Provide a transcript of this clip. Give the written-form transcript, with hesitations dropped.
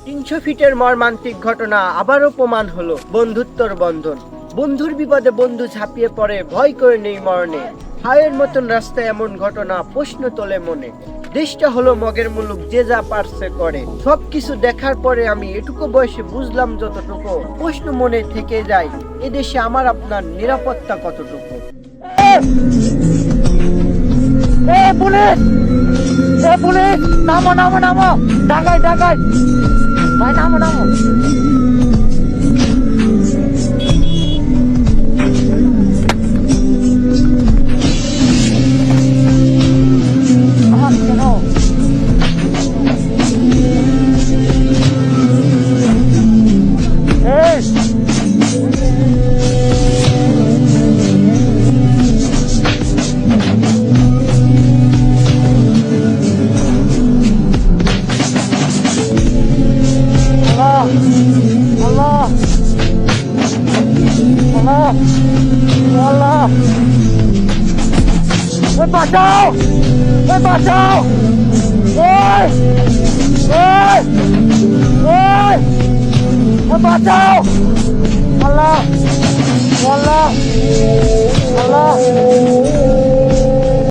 300 ফিটের মর্মান্তিক ঘটনা আবারও প্রমাণ হলো বন্ধুত্বর বন্ধন। বন্ধুর বিপদে বন্ধু ঝাঁপিয়ে পড়ে, ভয় করে নেই মরণে। হায়ের মতন রাস্তায় এমন ঘটনা প্রশ্ন তোলে মনে। দেশটা হলো মগের মুলুক, যে যা পারছে করে। সবকিছু দেখার পরে আমি এটুকু বয়সে বুঝলাম যতটুকু, প্রশ্ন মনে থেকে যায়, এদেশে আমার আপনার নিরাপত্তা কতটুকু। পুলিশ! পুলিশ! নামো নামো নামো! ডাকাই ডাকাই! ভাই নামো নামো! কেন? Allah! Allah! Allah! বাঁচাও! বাঁচাও! ওই! ওই! ওই! বাঁচাও! আল্লাহ! আল্লাহ! আল্লাহ!